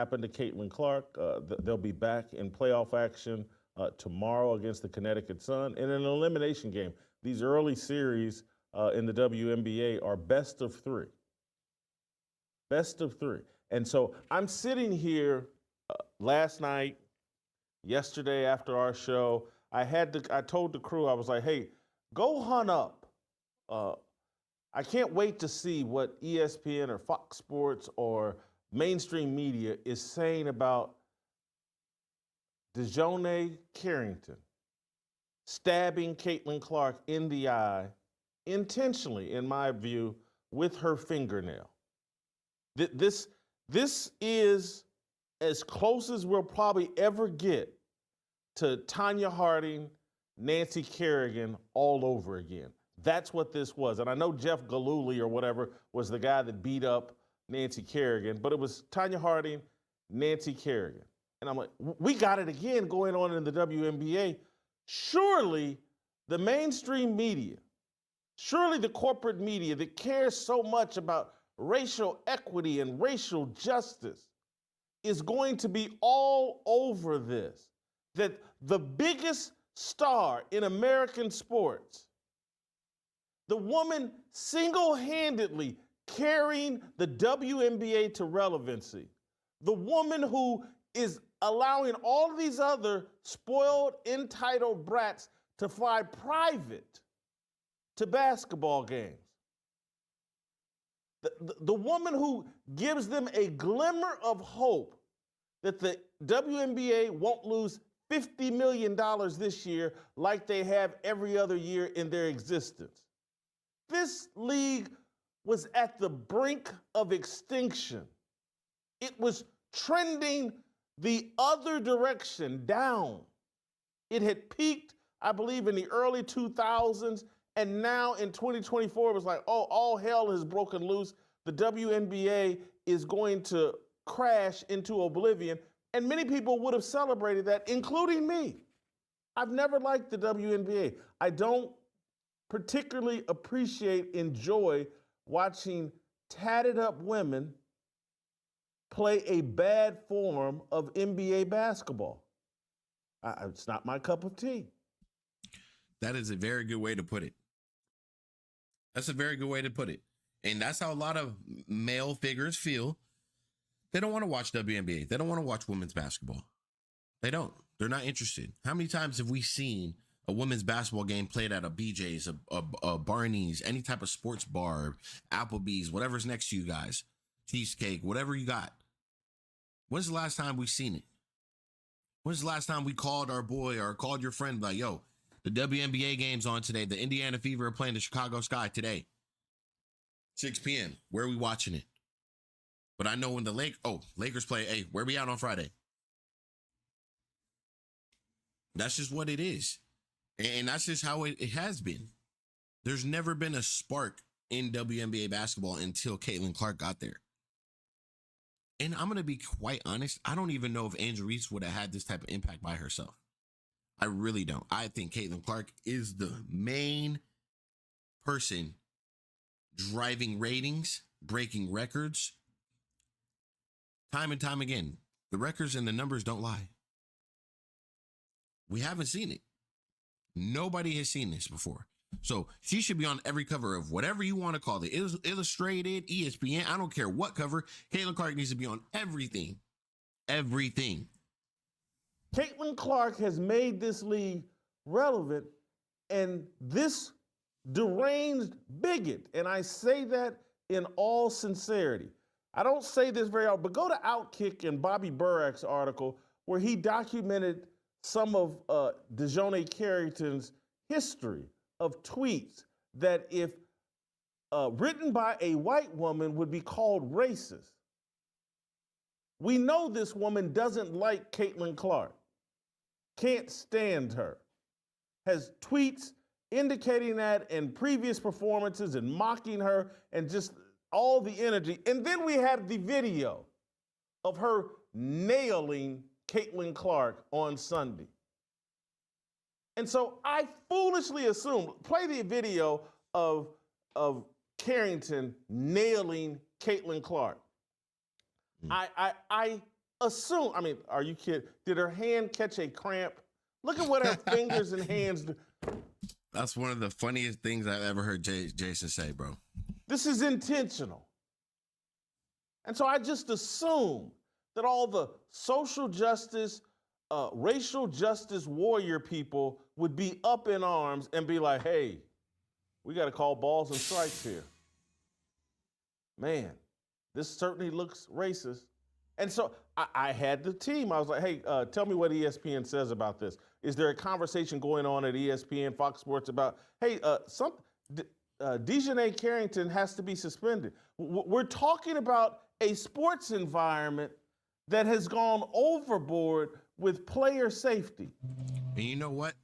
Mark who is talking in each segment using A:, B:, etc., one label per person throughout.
A: happened to Caitlin Clark. They'll be back in playoff action tomorrow against the Connecticut Sun in an elimination game. These early series in the WNBA are best of three. Best of three. And so I'm sitting here last night, yesterday after our show. I told the crew, I was like, hey, go hunt up. I can't wait to see what ESPN or Fox Sports or mainstream media is saying about DiJonai Carrington stabbing Caitlin Clark in the eye intentionally, in my view, with her fingernail. This is as close as we'll probably ever get to Tanya Harding, Nancy Kerrigan all over again. That's what this was. And I know Jeff Gillooly or whatever was the guy that beat up Nancy Kerrigan, but it was Tanya Harding, Nancy Kerrigan. And I'm like, we got it again going on in the WNBA. Surely the mainstream media, surely the corporate media that cares so much about racial equity and racial justice is going to be all over this. That the biggest star in American sports, the woman single-handedly carrying the WNBA to relevancy, the woman who is allowing all these other spoiled, entitled brats to fly private to basketball games, the woman who gives them a glimmer of hope that the WNBA won't lose $50 million this year like they have every other year in their existence. This league was at the brink of extinction. It was trending the other direction, down. It had peaked, I believe, in the early 2000s, and now in 2024, it was like, oh, all hell has broken loose. The WNBA is going to crash into oblivion. And many people would have celebrated that, including me. I've never liked the WNBA. I don't particularly enjoy watching tatted up women play a bad form of NBA basketball. It's not my cup of tea.
B: That is a very good way to put it. That's a very good way to put it. And that's how a lot of male figures feel. They don't want to watch WNBA. They don't want to watch women's basketball. They don't. They're not interested. How many times have we seen a women's basketball game played at a BJ's, a Barney's, any type of sports bar, Applebee's, whatever's next to you guys, cheesecake, whatever you got? When's the last time we've seen it? When's the last time we called our boy or called your friend like, yo, the WNBA game's on today. The Indiana Fever are playing the Chicago Sky today. 6 p.m. Where are we watching it? But I know when the Lakers play, hey, where we out on Friday? That's just what it is. And that's just how it has been. There's never been a spark in WNBA basketball until Caitlin Clark got there. And I'm going to be quite honest. I don't even know if Angel Reese would have had this type of impact by herself. I really don't. I think Caitlin Clark is the main person driving ratings, breaking records. Time and time again, the records and the numbers don't lie. We haven't seen it. Nobody has seen this before. So she should be on every cover of whatever you want to call it. Illustrated, ESPN, I don't care what cover. Caitlin Clark needs to be on everything. Everything.
A: Caitlin Clark has made this league relevant, and this deranged bigot, and I say that in all sincerity. I don't say this very often, but go to Outkick and Bobby Burak's article where he documented some of DiJonai Carrington's history of tweets that, if written by a white woman, would be called racist. We know this woman doesn't like Caitlin Clark, can't stand her, has tweets indicating that in previous performances and mocking her and just all the energy. And then we have the video of her nailing Caitlin Clark on Sunday. And so I foolishly assumed, play the video of Carrington nailing Caitlin Clark. I assume, I mean, are you kidding? Did her hand catch a cramp? Look at what her fingers and hands do.
B: That's one of the funniest things I've ever heard Jason say, bro.
A: This is intentional. And so I just assume that all the social justice, racial justice warrior people would be up in arms and be like, hey, we got to call balls and strikes here. Man, this certainly looks racist. And so I had the team. I was like, hey, tell me what ESPN says about this. Is there a conversation going on at ESPN, Fox Sports about, hey, DiJonai Carrington has to be suspended? We're talking about a sports environment that has gone overboard with player safety.
B: And you know what?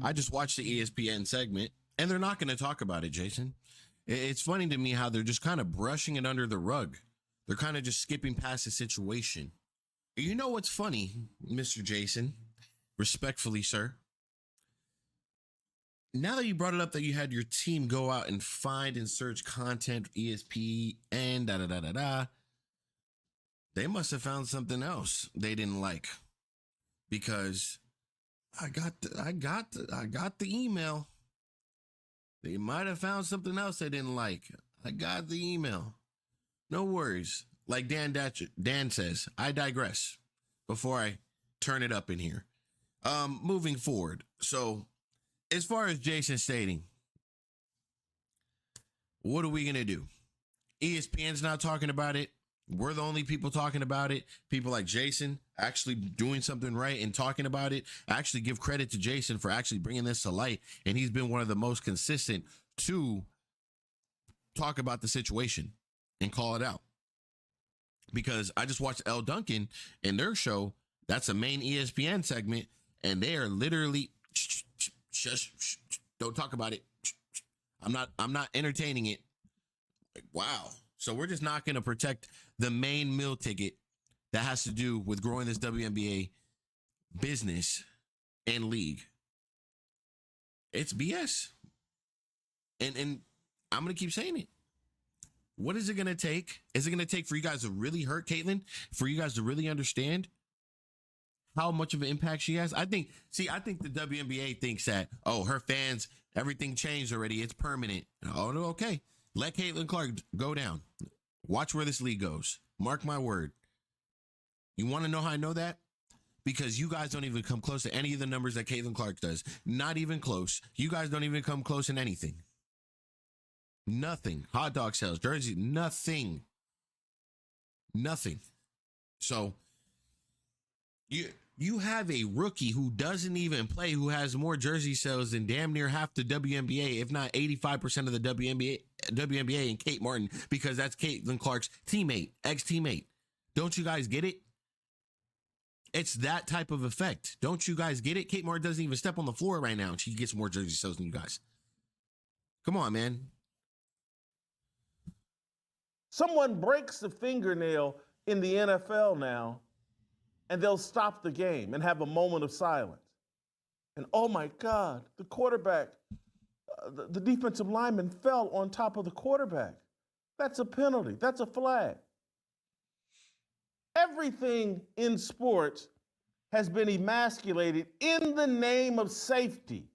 B: I just watched the ESPN segment, and they're not going to talk about it, Jason. It's funny to me how they're just kind of brushing it under the rug. They're kind of just skipping past the situation. You know what's funny, Mr. Jason? Respectfully, sir. Now that you brought it up that you had your team go out and find and search content, ESPN, da-da-da-da-da, they must have found something else they didn't like. Because I got the email. They might have found something else they didn't like. I got the email. No worries. Like Dan says, I digress before I turn it up in here. Moving forward. So as far as Jason stating, what are we going to do? ESPN's not talking about it. We're the only people talking about it. People like Jason actually doing something right and talking about it. I actually give credit to Jason for actually bringing this to light. And he's been one of the most consistent to talk about the situation and call it out. Because I just watched Elle Duncan in their show. That's a main ESPN segment. And they are literally, shush, don't talk about it. I'm not entertaining it. Like, wow. So we're just not going to protect the main meal ticket that has to do with growing this WNBA business and league. It's BS. And I'm going to keep saying it. What is it going to take? Is it going to take for you guys to really hurt Caitlin? For you guys to really understand how much of an impact she has? I think the WNBA thinks that, oh, her fans, everything changed already. It's permanent. Oh, no, okay. Let Caitlin Clark go down. Watch where this league goes. Mark my word. You want to know how I know that? Because you guys don't even come close to any of the numbers that Caitlin Clark does. Not even close. You guys don't even come close in anything. Nothing. Hot dog sales, jersey, nothing. Nothing. So you have a rookie who doesn't even play, who has more jersey sales than damn near half the WNBA, if not 85% of the WNBA, and Kate Martin, because that's Caitlin Clark's teammate, ex-teammate. Don't you guys get it? It's that type of effect. Don't you guys get it? Kate Martin doesn't even step on the floor right now, and she gets more jersey sales than you guys. Come on, man.
A: Someone breaks the fingernail in the NFL now, and they'll stop the game and have a moment of silence. And oh my God, the quarterback, the defensive lineman fell on top of the quarterback. That's a penalty. That's a flag. Everything in sports has been emasculated in the name of safety.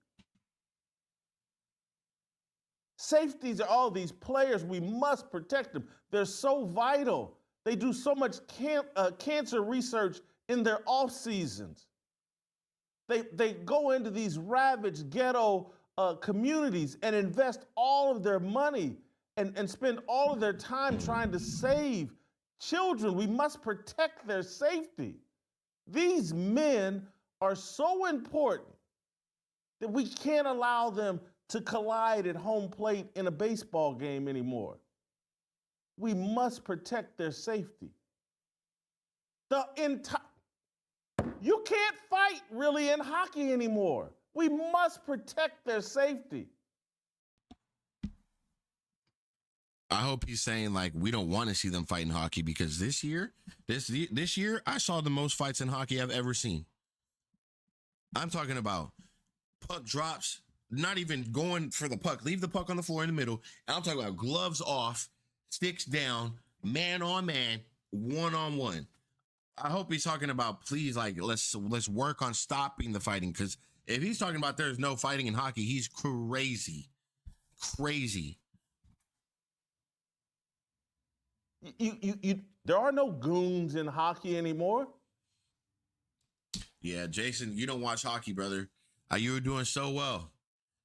A: Safeties are all these players. We must protect them. They're so vital. They do so much cancer research in their off seasons. They go into these ravaged ghetto communities and invest all of their money and spend all of their time trying to save children. We must protect their safety. These men are so important that we can't allow them to collide at home plate in a baseball game anymore. We must protect their safety. You can't fight really in hockey anymore. We must protect their safety.
B: I hope he's saying like we don't want to see them fight in hockey, because this year I saw the most fights in hockey I've ever seen. I'm talking about puck drops, not even going for the puck. Leave the puck on the floor in the middle. And I'm talking about gloves off, sticks down, man on man, one on one. I hope he's talking about, please, like, let's work on stopping the fighting. Because if he's talking about there's no fighting in hockey, he's crazy. Crazy.
A: There are no goons in hockey anymore.
B: Yeah, Jason, you don't watch hockey, brother. You were doing so well.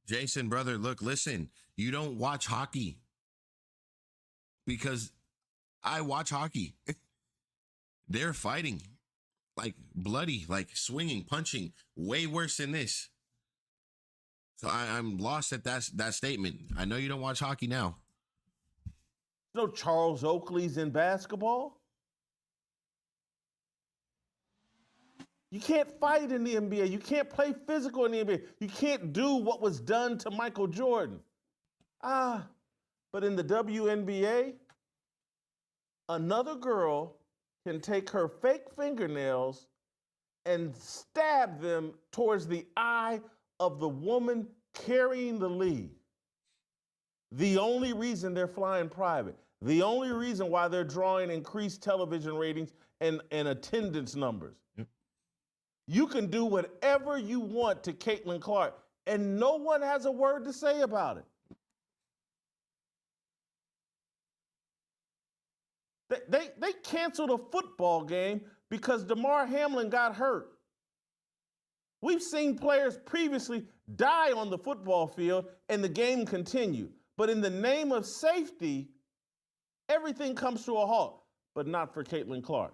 B: Jason, brother, look, listen, you don't watch hockey because I watch hockey. They're fighting like bloody, like swinging, punching, way worse than this. So I'm lost at that statement. I know you don't watch hockey now.
A: No Charles Oakley's in basketball. You can't fight in the NBA. You can't play physical in the NBA. You can't do what was done to Michael Jordan. But in the WNBA, another girl can take her fake fingernails and stab them towards the eye of the woman carrying the league. The only reason they're flying private, the only reason why they're drawing increased television ratings and attendance numbers. Yep. You can do whatever you want to Caitlin Clark, and no one has a word to say about it. They canceled a football game because Damar Hamlin got hurt. We've seen players previously die on the football field and the game continued. But in the name of safety, everything comes to a halt, but not for Caitlin Clark.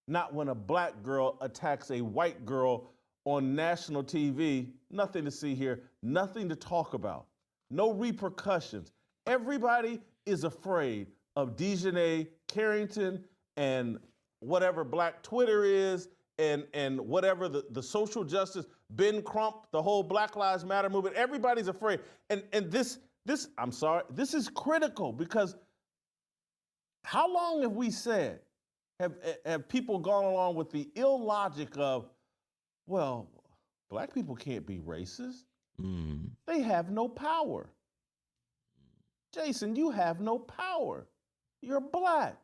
A: Not when a black girl attacks a white girl on national TV. Nothing to see here, nothing to talk about, no repercussions. Everybody is afraid of DiJonai, Carrington, and whatever Black Twitter is, and whatever the social justice, Ben Crump, the whole Black Lives Matter movement. Everybody's afraid. And this, I'm sorry, this is critical because how long have we said, have people gone along with the illogic of, well, black people can't be racist. They have no power. Jason, you have no power. You're black.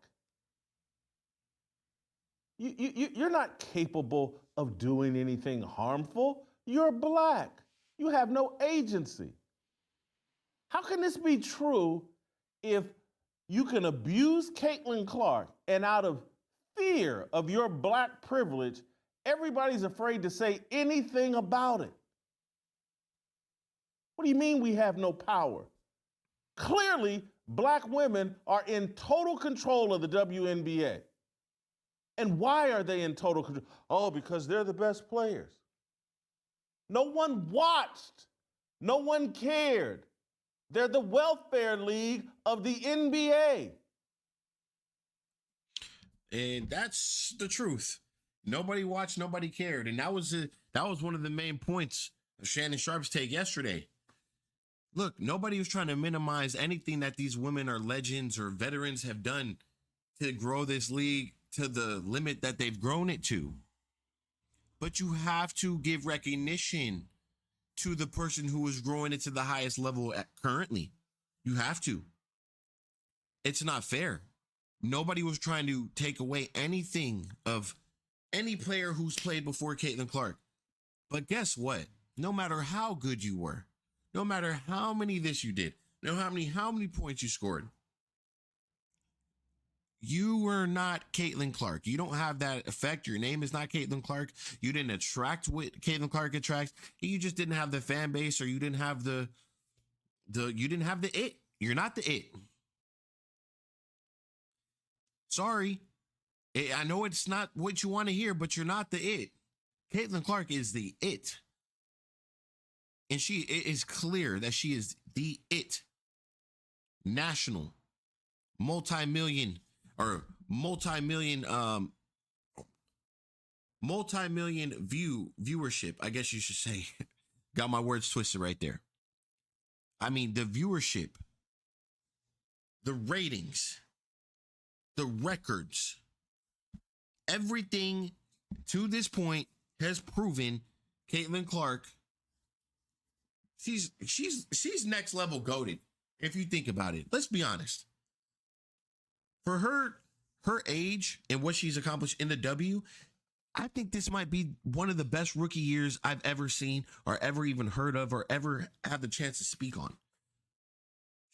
A: You're not capable of doing anything harmful. You're black. You have no agency. How can this be true if you can abuse Caitlin Clark and out of fear of your black privilege, everybody's afraid to say anything about it? What do you mean we have no power? Clearly, black women are in total control of the WNBA. And why are they in total control? Oh, because they're the best players. No one watched. No one cared. They're the welfare league of the NBA.
B: And that's the truth. Nobody watched, nobody cared. And that was one of the main points of Shannon Sharp's take yesterday. Look, nobody was trying to minimize anything that these women or legends or veterans have done to grow this league to the limit that they've grown it to. But you have to give recognition to the person who is growing it to the highest level currently. You have to. It's not fair. Nobody was trying to take away anything of any player who's played before Caitlin Clark. But guess what? No matter how good you were, no matter how many this you did, no matter how many points you scored, you were not Caitlin Clark. You don't have that effect. Your name is not Caitlin Clark. You didn't attract what Caitlin Clark attracts. You just didn't have the fan base, or you didn't have the it. You're not the it. Sorry. I know it's not what you want to hear, but you're not the it. Caitlin Clark is the it. And it is clear that she is the it. National, multi-million viewership, I guess you should say. Got my words twisted right there. I mean, the viewership, the ratings, the records, everything to this point has proven Caitlin Clark, she's next level goated. If you think about it, let's be honest. For her age and what she's accomplished in the W, I think this might be one of the best rookie years I've ever seen or ever even heard of or ever had the chance to speak on.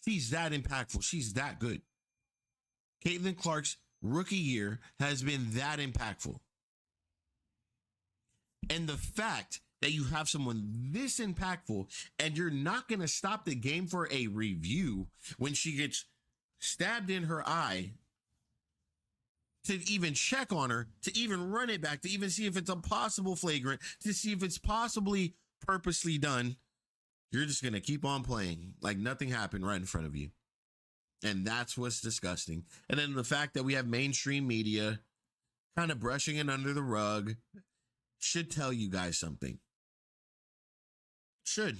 B: She's that impactful. She's that good. Caitlin Clark's rookie year has been that impactful. And the fact that you have someone this impactful and you're not going to stop the game for a review when she gets stabbed in her eye, to even check on her, to even run it back, to even see if it's a possible flagrant, to see if it's possibly purposely done, you're just going to keep on playing like nothing happened right in front of you. And that's what's disgusting. And then the fact that we have mainstream media kind of brushing it under the rug should tell you guys something. Should.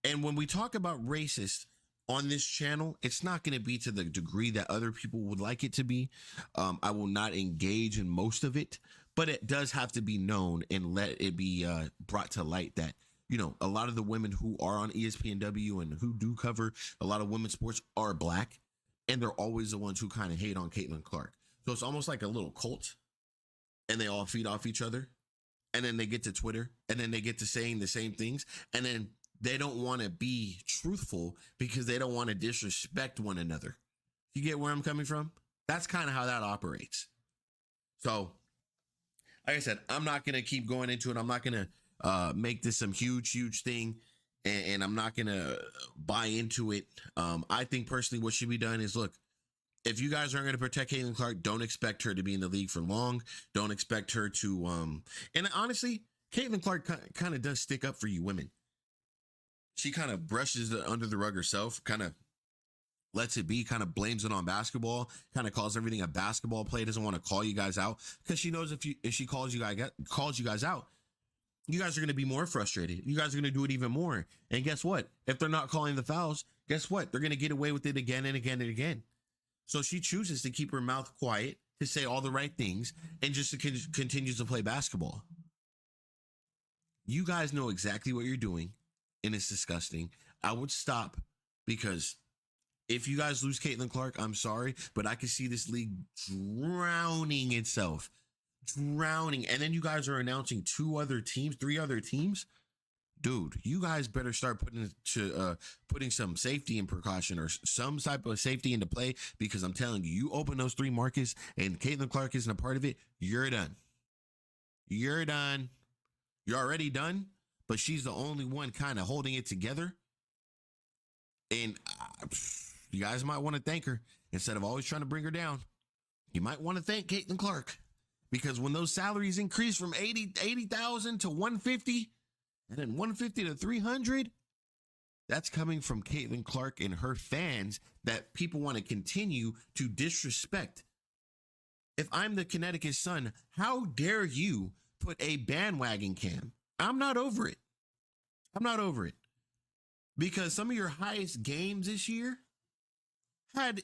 B: And when we talk about racist on this channel, it's not going to be to the degree that other people would like it to be. I will not engage in most of it, but it does have to be known and let it be brought to light that, you know, a lot of the women who are on ESPNW and who do cover a lot of women's sports are black, and they're always the ones who kind of hate on Caitlin Clark. So it's almost like a little cult, and they all feed off each other, and then they get to Twitter, and then they get to saying the same things, and then they don't want to be truthful because they don't want to disrespect one another. You get where I'm coming from? That's kind of how that operates. So, like I said, I'm not going to keep going into it. I'm not going to make this some huge thing, and I'm not going to buy into it. I think personally what should be done is, look, if you guys aren't going to protect Caitlin Clark, don't expect her to be in the league for long. Don't expect her to, and honestly, Caitlin Clark kind of does stick up for you women. She kind of brushes it under the rug herself, kind of lets it be, kind of blames it on basketball, kind of calls everything a basketball play, doesn't want to call you guys out because she knows if she calls you guys out, you guys are going to be more frustrated. You guys are going to do it even more. And guess what? If they're not calling the fouls, guess what? They're going to get away with it again and again and again. So she chooses to keep her mouth quiet, to say all the right things, and just to continue to play basketball. You guys know exactly what you're doing. And it's disgusting. I would stop because if you guys lose Caitlin Clark, I'm sorry, but I can see this league drowning itself. Drowning. And then you guys are announcing 3 other teams. Dude, you guys better start putting some safety and precaution or some type of safety into play, because I'm telling you, you open those 3 markets and Caitlin Clark isn't a part of it, you're done. You're done. You're already done. But she's the only one kind of holding it together. And you guys might want to thank her instead of always trying to bring her down. You might want to thank Caitlin Clark, because when those salaries increase from 80,000 to 150 and then 150 to 300, that's coming from Caitlin Clark and her fans that people want to continue to disrespect. If I'm the Connecticut Sun, how dare you put a bandwagon cam? I'm not over it. I'm not over it. Because some of your highest games this year had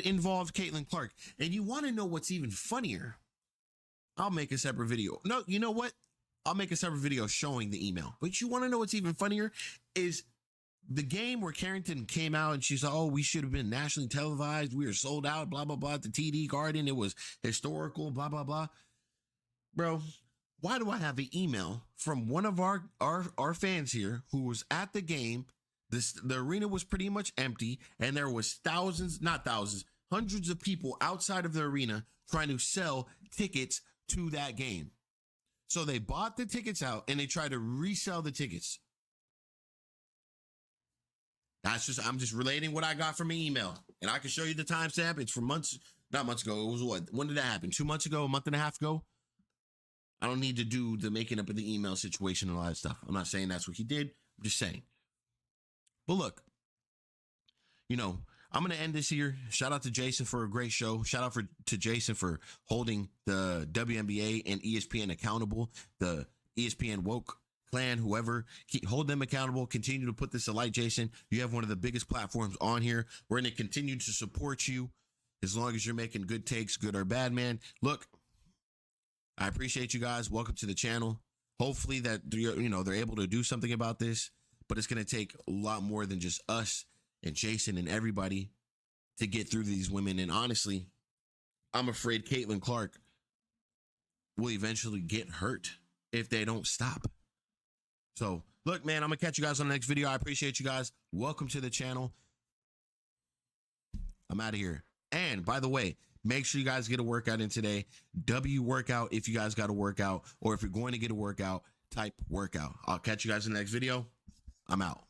B: involved Caitlin Clark. And you want to know what's even funnier? I'll make a separate video. No, you know what? I'll make a separate video showing the email. But you want to know what's even funnier is the game where Carrington came out and she said, oh, we should have been nationally televised. We were sold out, blah, blah, blah, at the TD Garden. It was historical, blah, blah, blah. Bro, why do I have an email from one of our fans here who was at the game? The arena was pretty much empty, and there was hundreds of people outside of the arena trying to sell tickets to that game. So they bought the tickets out and they tried to resell the tickets. I'm just relating what I got from an email, and I can show you the timestamp. It's from not months ago. It was what? When did that happen? 2 months ago, a month and a half ago? I don't need to do the making up of the email situation and all that stuff. I'm not saying that's what he did. I'm just saying. But look, you know, I'm going to end this here. Shout out to Jason for a great show. Shout out to Jason for holding the WNBA and ESPN accountable. The ESPN woke clan, whoever, hold them accountable. Continue to put this to light, Jason. You have one of the biggest platforms on here. We're going to continue to support you as long as you're making good takes, good or bad, man. Look, I appreciate you guys. Welcome to the channel. Hopefully that, you know, they're able to do something about this, but it's going to take a lot more than just us and Jason and everybody to get through these women. And honestly, I'm afraid Caitlin Clark will eventually get hurt if they don't stop. So look, man, I'm gonna catch you guys on the next video. I appreciate you guys. Welcome to the channel. I'm out of here. And by the way, make sure you guys get a workout in today. W workout if you guys got a workout, or if you're going to get a workout, type workout. I'll catch you guys in the next video. I'm out.